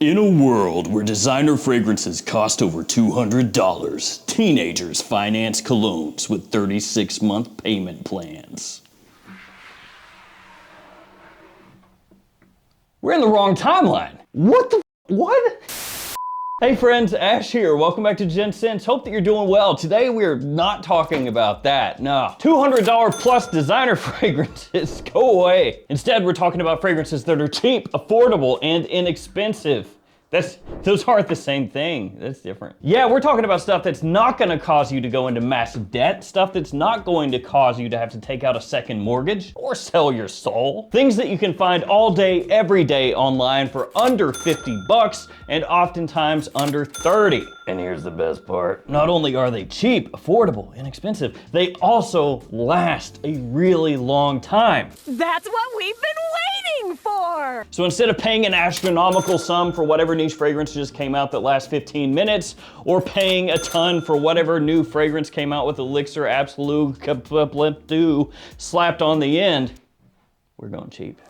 In a world where designer fragrances cost over $200, teenagers finance colognes with 36-month payment plans. We're in the wrong timeline. What? Hey friends, Ash here. Welcome back to Gents. Hope that you're doing well. Today we're not talking about that. No. $200 plus designer fragrances. Go away. Instead, we're talking about fragrances that are cheap, affordable, and inexpensive. Those aren't the same thing. That's different. Yeah, we're talking about stuff that's not gonna cause you to go into massive debt, stuff that's not going to cause you to have to take out a second mortgage or sell your soul. Things that you can find all day, every day online for under 50 bucks and oftentimes under 30. And here's the best part. Not only are they cheap, affordable, inexpensive, they also last a really long time. That's what we've been waiting for! So instead of paying an astronomical sum for whatever niche fragrance just came out that lasts 15 minutes, or paying a ton for whatever new fragrance came out with Elixir Absolute slapped on the end, we're going cheap.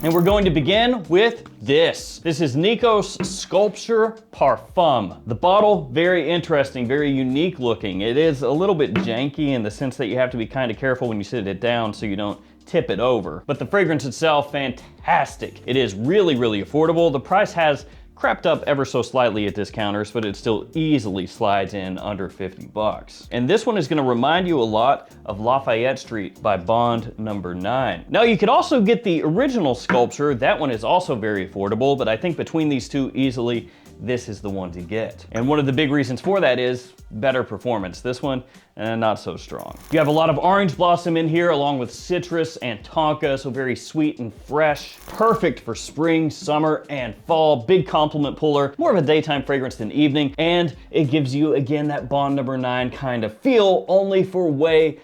And we're going to begin with this. This is Nikos Sculpture Parfum. The bottle, very interesting, very unique looking. It is a little bit janky in the sense that you have to be kind of careful when you sit it down so you don't tip it over. But the fragrance itself, fantastic. It is really, really affordable. The price has crept up ever so slightly at discounters, but it still easily slides in under 50 bucks. And this one is gonna remind you a lot of Lafayette Street by Bond Number 9. Now you could also get the original Sculpture. That one is also very affordable, but I think between these two easily, this is the one to get. And one of the big reasons for that is better performance. This one, not so strong. You have a lot of orange blossom in here along with citrus and tonka, so very sweet and fresh. Perfect for spring, summer, and fall. Big compliment puller. More of a daytime fragrance than evening, and it gives you, again, that Bond Number 9 kind of feel, only for way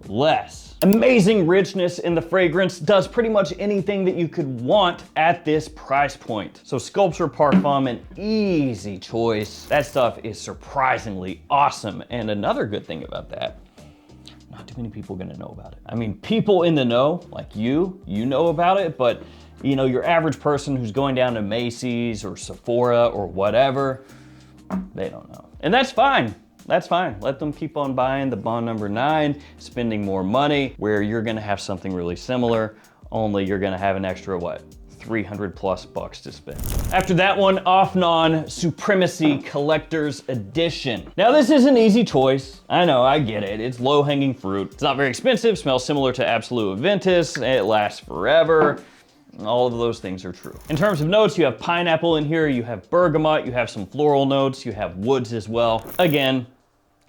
less. Amazing richness in the fragrance, does pretty much anything that you could want at this price point. So Sculpture Parfum, an easy choice. That stuff is surprisingly awesome. And another good thing about that, not too many people are gonna know about it. I mean, people in the know, like you know about it, but you know, your average person who's going down to Macy's or Sephora or whatever, they don't know. And that's fine. That's fine. Let them keep on buying the Bond Number 9, spending more money, where you're gonna have something really similar, only you're gonna have an extra, what, 300 plus bucks to spend. After that one, Offnon Supremacy Collector's Edition. Now this is an easy choice. I know, I get it. It's low-hanging fruit. It's not very expensive, smells similar to Absolute Aventus, it lasts forever. All of those things are true. In terms of notes, you have pineapple in here, you have bergamot, you have some floral notes, you have woods as well. Again,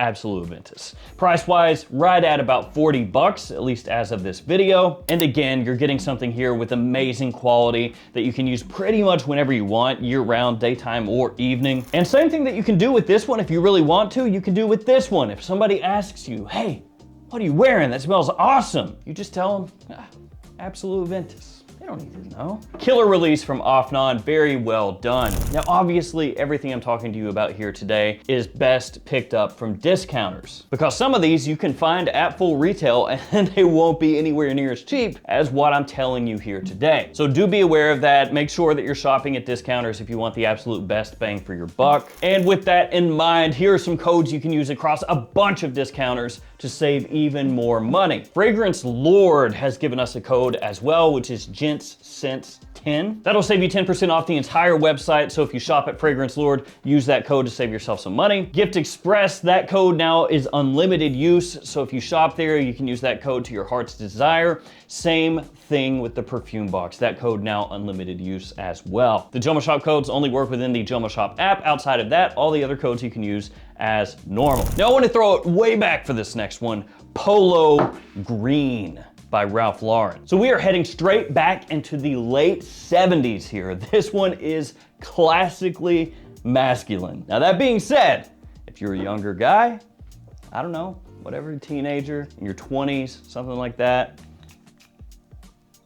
Absolute Aventus. Price-wise, right at about 40 bucks, at least as of this video. And again, you're getting something here with amazing quality that you can use pretty much whenever you want, year-round, daytime or evening. And same thing that you can do with this one if you really want to, you can do with this one. If somebody asks you, hey, what are you wearing? That smells awesome. You just tell them, Absolute Aventus. They don't need to know. Killer release from Offnon, very well done. Now, obviously, everything I'm talking to you about here today is best picked up from discounters, because some of these you can find at full retail and they won't be anywhere near as cheap as what I'm telling you here today. So do be aware of that. Make sure that you're shopping at discounters if you want the absolute best bang for your buck. And with that in mind, here are some codes you can use across a bunch of discounters to save even more money. Fragrance Lord has given us a code as well, which is GentsSense10. That'll save you 10% off the entire website, so if you shop at Fragrance Lord, use that code to save yourself some money. Gift Express, that code now is unlimited use, so if you shop there, you can use that code to your heart's desire. Same thing with the perfume box. That code now unlimited use as well. The JOMASHOP codes only work within the JOMASHOP app. Outside of that, all the other codes you can use as normal. Now I want to throw it way back for this next one, Polo Green by Ralph Lauren. So we are heading straight back into the late 70s here. This one is classically masculine. Now that being said, if you're a younger guy, I don't know, whatever, teenager, in your 20s, something like that,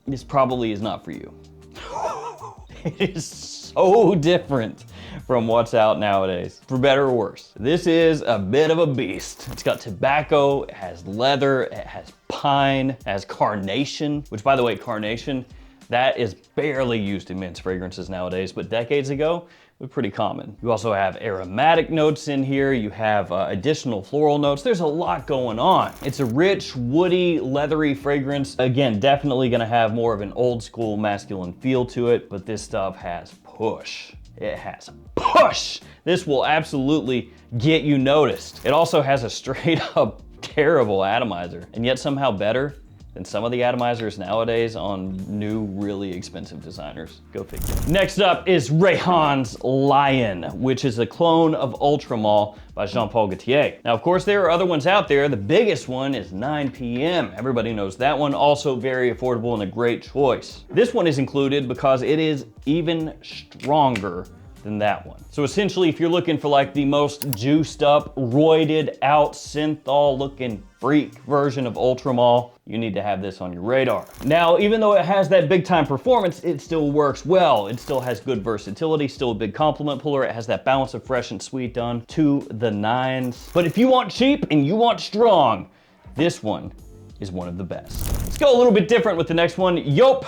this probably is not for you. It is so different from what's out nowadays, for better or worse. This is a bit of a beast. It's got tobacco, it has leather, it has pine, has carnation, which by the way, carnation, that is barely used in men's fragrances nowadays, but decades ago, it was pretty common. You also have aromatic notes in here. You have additional floral notes. There's a lot going on. It's a rich, woody, leathery fragrance. Again, definitely gonna have more of an old school masculine feel to it, but this stuff has push. It has push. This will absolutely get you noticed. It also has a straight up terrible atomizer, and yet somehow better than some of the atomizers nowadays on new, really expensive designers. Go figure. Next up is Rayhan's Lion, which is a clone of Ultramall by Jean-Paul Gaultier. Now, of course, there are other ones out there. The biggest one is 9 PM. Everybody knows that one. Also very affordable and a great choice. This one is included because it is even stronger than that one. So essentially, if you're looking for like the most juiced up, roided out, synthol looking freak version of Ultramall, you need to have this on your radar. Now, even though it has that big time performance, it still works well. It still has good versatility, still a big compliment puller. It has that balance of fresh and sweet done to the nines. But if you want cheap and you want strong, this one is one of the best. Let's go a little bit different with the next one. Yop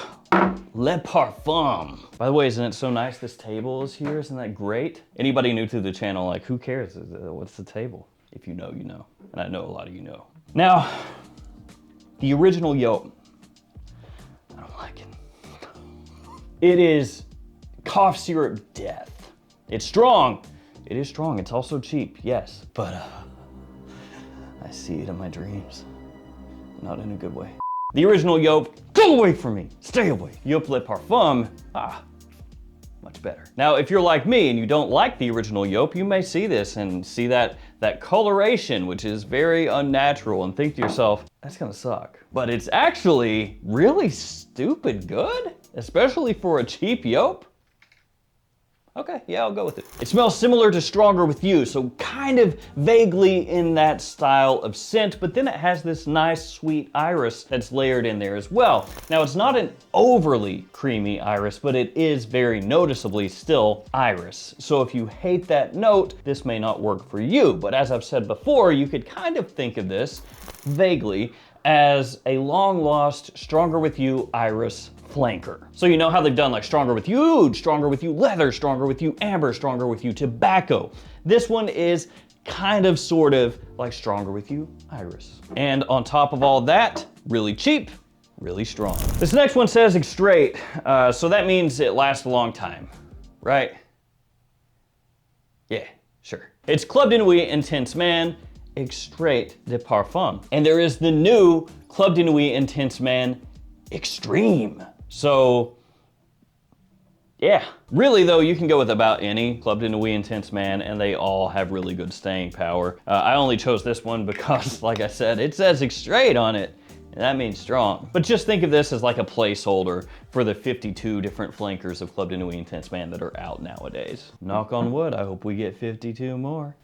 Le Parfum. By the way, isn't it so nice this table is here? Isn't that great? Anybody new to the channel, like, who cares? What's the table? If you know, you know. And I know a lot of you know. Now, the original Yop, I don't like it. It is cough syrup death. It's strong. It is strong. It's also cheap, yes. But I see it in my dreams. Not in a good way. The original Yop, go away from me, stay away. Yop Le Parfum, much better. Now, if you're like me and you don't like the original Yop, you may see this and see that coloration, which is very unnatural, and think to yourself, that's gonna suck. But it's actually really stupid good, especially for a cheap Yop. Okay, yeah, I'll go with it. It smells similar to Stronger With You, so kind of vaguely in that style of scent, but then it has this nice sweet iris that's layered in there as well. Now, it's not an overly creamy iris, but it is very noticeably still iris. So if you hate that note, this may not work for you. But as I've said before, you could kind of think of this vaguely as a long-lost Stronger With You iris flanker. So you know how they've done like Stronger With You, Stronger With You Leather, Stronger With You Amber, Stronger With You Tobacco. This one is kind of sort of like Stronger With You Iris. And on top of all that, really cheap, really strong. This next one says extrait, so that means it lasts a long time, right? Yeah, sure. It's Club de Nuit Intense Man Extrait de Parfum. And there is the new Club de Nuit Intense Man Extreme. So, yeah. Really though, you can go with about any Club de Nuit Intense Man and they all have really good staying power. I only chose this one because, like I said, it says extrait on it, and that means strong. But just think of this as like a placeholder for the 52 different flankers of Club de Nuit Intense Man that are out nowadays. Knock on wood, I hope we get 52 more.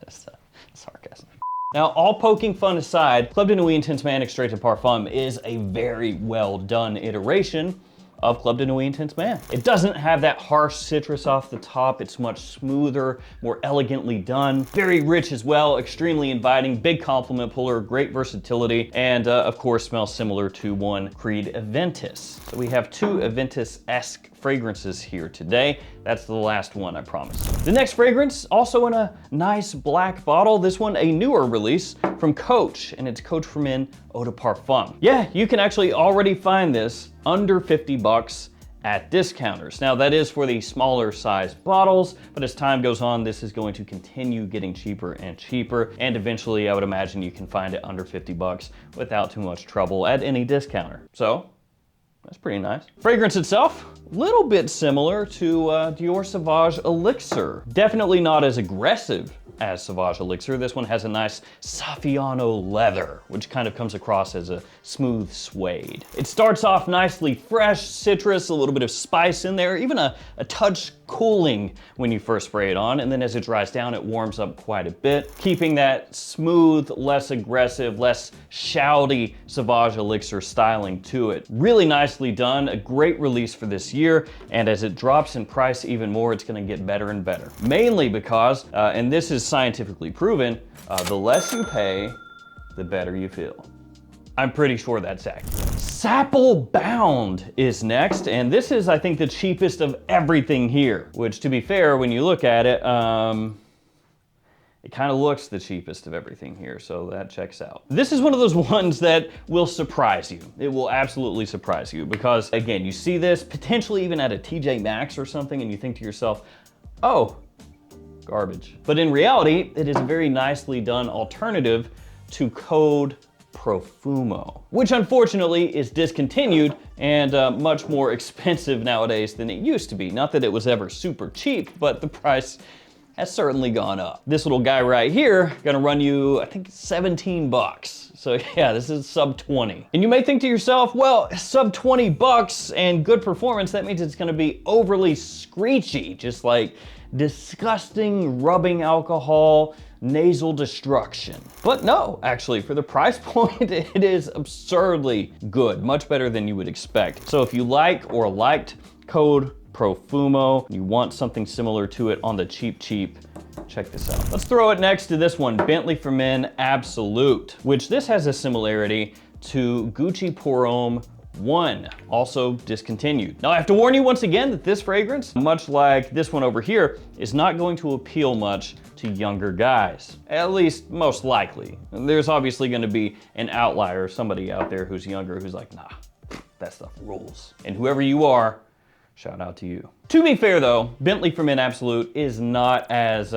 That's sarcasm. Now, all poking fun aside, Club de Nuit Intense Man Extrait de Parfum is a very well done iteration of Club de Nuit Intense Man. It doesn't have that harsh citrus off the top. It's much smoother, more elegantly done. Very rich as well, extremely inviting, big compliment puller, great versatility, and of course smells similar to one Creed Aventus. So we have two Aventus-esque fragrances here today. That's the last one, I promise. The next fragrance, also in a nice black bottle. This one, a newer release from Coach, and it's Coach for Men Eau de Parfum. Yeah, you can actually already find this under 50 bucks at discounters. Now that is for the smaller size bottles, but as time goes on, this is going to continue getting cheaper and cheaper. And eventually I would imagine you can find it under 50 bucks without too much trouble at any discounter. So that's pretty nice. Fragrance itself, a little bit similar to Dior Sauvage Elixir. Definitely not as aggressive as Sauvage Elixir. This one has a nice Saffiano leather, which kind of comes across as a smooth suede. It starts off nicely fresh, citrus, a little bit of spice in there, even a touch cooling when you first spray it on, and then as it dries down, it warms up quite a bit, keeping that smooth, less aggressive, less shouty Sauvage Elixir styling to it. Really nicely done, a great release for this year, and as it drops in price even more, it's gonna get better and better. Mainly because, and this is scientifically proven, the less you pay, the better you feel. I'm pretty sure that's accurate. Sapple Bound is next, and this is, I think, the cheapest of everything here, which, to be fair, when you look at it, it kind of looks the cheapest of everything here, so that checks out. This is one of those ones that will surprise you. It will absolutely surprise you because, again, you see this potentially even at a TJ Maxx or something, and you think to yourself, oh, garbage. But in reality, it is a very nicely done alternative to Code Profumo, which unfortunately is discontinued and much more expensive nowadays than it used to be. Not that it was ever super cheap, but the price has certainly gone up. This little guy right here, gonna run you, I think, 17 bucks. So yeah, this is sub 20. And you may think to yourself, well, sub 20 bucks and good performance, that means it's gonna be overly screechy, just like disgusting rubbing alcohol, nasal destruction. But no, actually, for the price point, it is absurdly good, much better than you would expect. So if you like or liked Code Profumo, you want something similar to it on the cheap, check this out. Let's throw it next to this one, Bentley for Men Absolute, which this has a similarity to Gucci Pour Homme 1, also discontinued. Now I have to warn you once again that this fragrance, much like this one over here, is not going to appeal much to younger guys, at least most likely. There's obviously going to be an outlier, somebody out there who's younger who's like, nah, that stuff rules. And whoever you are, shout out to you. To be fair though, Bentley for Men Absolute is not as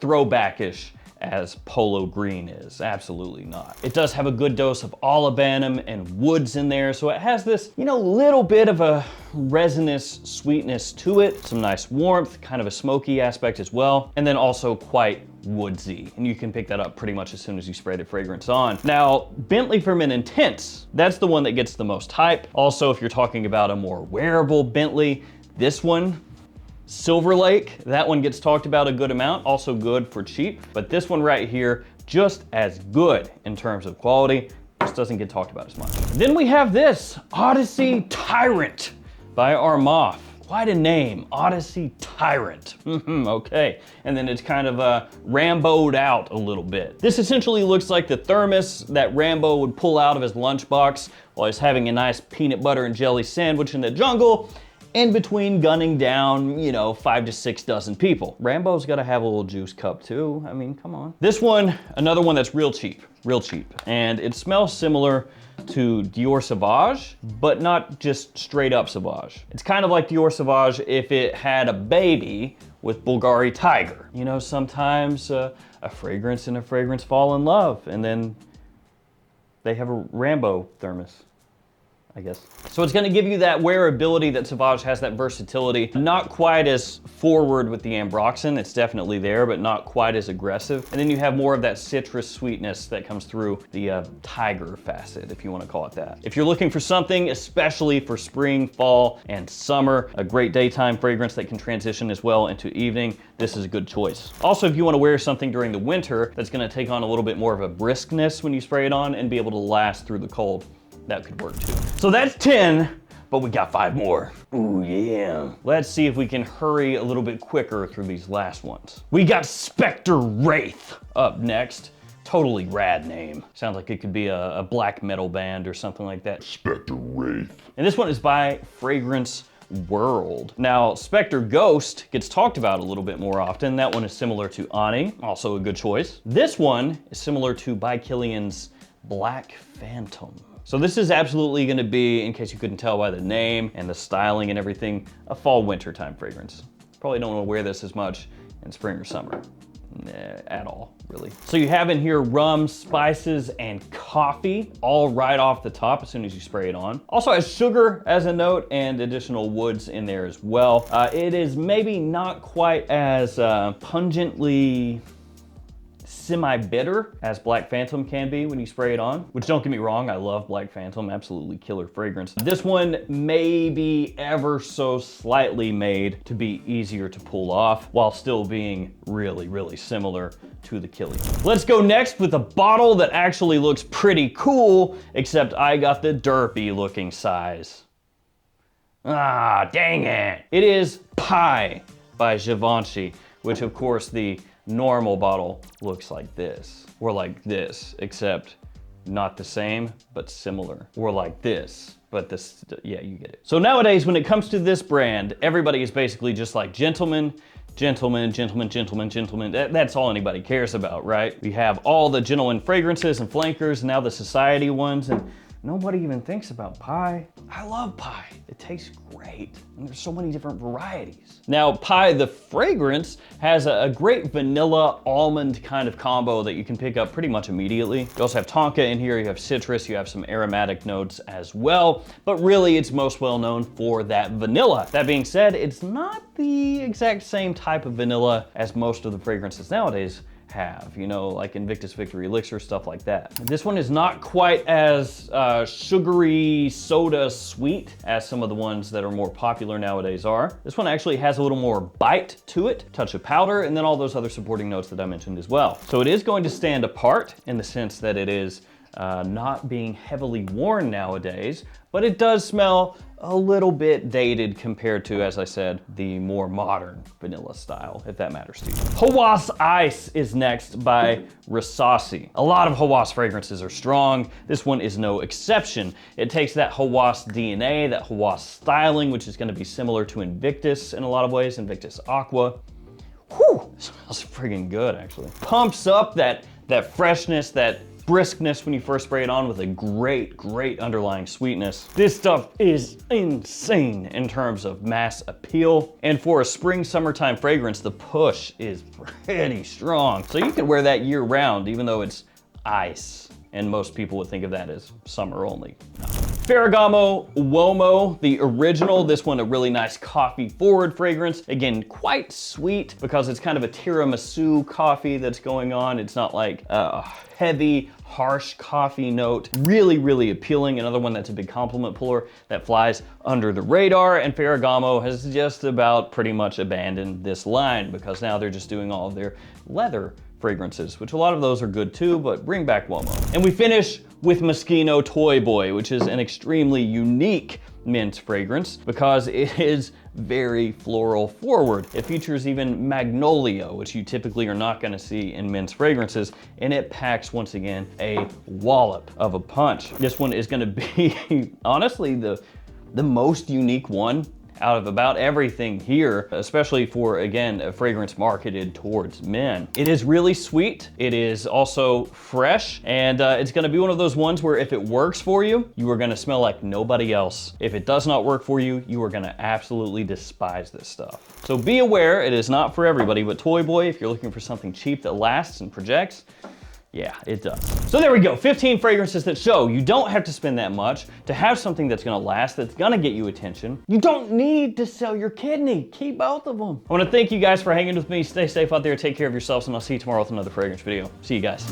throwbackish as Polo Green is, absolutely not. It does have a good dose of olibanum and woods in there, so it has this, you know, little bit of a resinous sweetness to it, some nice warmth, kind of a smoky aspect as well, and then also quite woodsy, and you can pick that up pretty much as soon as you spray the fragrance on. Now, Bentley for Men Intense, that's the one that gets the most hype. Also, if you're talking about a more wearable Bentley, this one, Silver Lake, that one gets talked about a good amount, also good for cheap, but this one right here, just as good in terms of quality, just doesn't get talked about as much. Then we have this, Odyssey Tyrant by Armaf. Quite a name, Odyssey Tyrant. Okay, and then it's kind of Rambo'd out a little bit. This essentially looks like the thermos that Rambo would pull out of his lunchbox while he's having a nice peanut butter and jelly sandwich in the jungle, in between gunning down, you know, 5 to 6 dozen people. Rambo's gotta have a little juice cup too. I mean, come on. This one, another one that's real cheap. And it smells similar to Dior Sauvage, but not just straight up Sauvage. It's kind of like Dior Sauvage if it had a baby with Bulgari Tiger. You know, sometimes a fragrance and a fragrance fall in love, and then they have a Rambo thermos, I guess. So it's gonna give you that wearability that Sauvage has, that versatility. Not quite as forward with the ambroxan, it's definitely there, but not quite as aggressive. And then you have more of that citrus sweetness that comes through the tiger facet, if you wanna call it that. If you're looking for something, especially for spring, fall, and summer, a great daytime fragrance that can transition as well into evening, this is a good choice. Also, if you wanna wear something during the winter that's gonna take on a little bit more of a briskness when you spray it on and be able to last through the cold, that could work too. So that's 10, but we got 5 more. Ooh, yeah. Let's see if we can hurry a little bit quicker through these last ones. We got Spectre Wraith up next. Totally rad name. Sounds like it could be a black metal band or something like that. Spectre Wraith. And this one is by Fragrance World. Now, Spectre Ghost gets talked about a little bit more often. That one is similar to Ani, also a good choice. This one is similar to By Kilian's Black Phantom. So this is absolutely gonna be, in case you couldn't tell by the name and the styling and everything, a fall winter time fragrance. Probably don't wanna wear this as much in spring or summer. At all, really. So you have in here rum, spices, and coffee, all right off the top as soon as you spray it on. Also has sugar as a note and additional woods in there as well. It is maybe not quite as pungently semi-bitter as Black Phantom can be when you spray it on, which, don't get me wrong, I love Black Phantom, absolutely killer fragrance. This one may be ever so slightly made to be easier to pull off while still being really, really similar to the Kilian. Let's go next with a bottle that actually looks pretty cool, except I got the derpy looking size. Ah, dang it. It is Pie by Givenchy, which of course the normal bottle looks like this, or like this, except not the same, but similar. Or like this, but this, yeah, you get it. So nowadays, when it comes to this brand, everybody is basically just like gentlemen, gentlemen, gentlemen, gentlemen, gentlemen. That's all anybody cares about, right? We have all the gentleman fragrances and flankers, and now the society ones, and nobody even thinks about pie. I love pie. It tastes great. And there's so many different varieties. Now, pie, the fragrance, has a great vanilla almond kind of combo that you can pick up pretty much immediately. You also have tonka in here, you have citrus, you have some aromatic notes as well, but really it's most well known for that vanilla. That being said, it's not the exact same type of vanilla as most of the fragrances nowadays have, you know, like Invictus Victory Elixir, stuff like that. This one is not quite as sugary soda sweet as some of the ones that are more popular nowadays are. This one actually has a little more bite to it, touch of powder, and then all those other supporting notes that I mentioned as well. So it is going to stand apart in the sense that it is not being heavily worn nowadays, but it does smell a little bit dated compared to, as I said, the more modern vanilla style, if that matters to you. Hawas Ice is next by Risasi. A lot of Hawas fragrances are strong. This one is no exception. It takes that Hawas DNA, that Hawas styling, which is gonna be similar to Invictus in a lot of ways, Invictus Aqua. Whew, it smells friggin' good, actually. Pumps up that freshness, that briskness when you first spray it on with a great, great underlying sweetness. This stuff is insane in terms of mass appeal. And for a spring, summertime fragrance, the push is pretty strong. So you can wear that year round, even though it's ice. And most people would think of that as summer only. No. Ferragamo Uomo, the original. This one, a really nice coffee forward fragrance. Again, quite sweet because it's kind of a tiramisu coffee that's going on. It's not like a heavy, harsh coffee note. Really, really appealing. Another one that's a big compliment puller that flies under the radar. And Ferragamo has just about pretty much abandoned this line because now they're just doing all of their leather fragrances, which a lot of those are good too, but bring back Uomo. And we finish with Moschino Toy Boy, which is an extremely unique mint fragrance because it is very floral forward. It features even magnolia, which you typically are not gonna see in men's fragrances, and it packs, once again, a wallop of a punch. This one is gonna be, honestly, the most unique one out of about everything here, especially for, again, a fragrance marketed towards men. It is really sweet. It is also fresh, and it's gonna be one of those ones where if it works for you, you are gonna smell like nobody else. If it does not work for you, you are gonna absolutely despise this stuff. So be aware, it is not for everybody, but Toy Boy, if you're looking for something cheap that lasts and projects, yeah, it does. So there we go, 15 fragrances that show you don't have to spend that much to have something that's gonna last, that's gonna get you attention. You don't need to sell your kidney. Keep both of them. I wanna thank you guys for hanging with me. Stay safe out there, take care of yourselves, and I'll see you tomorrow with another fragrance video. See you guys.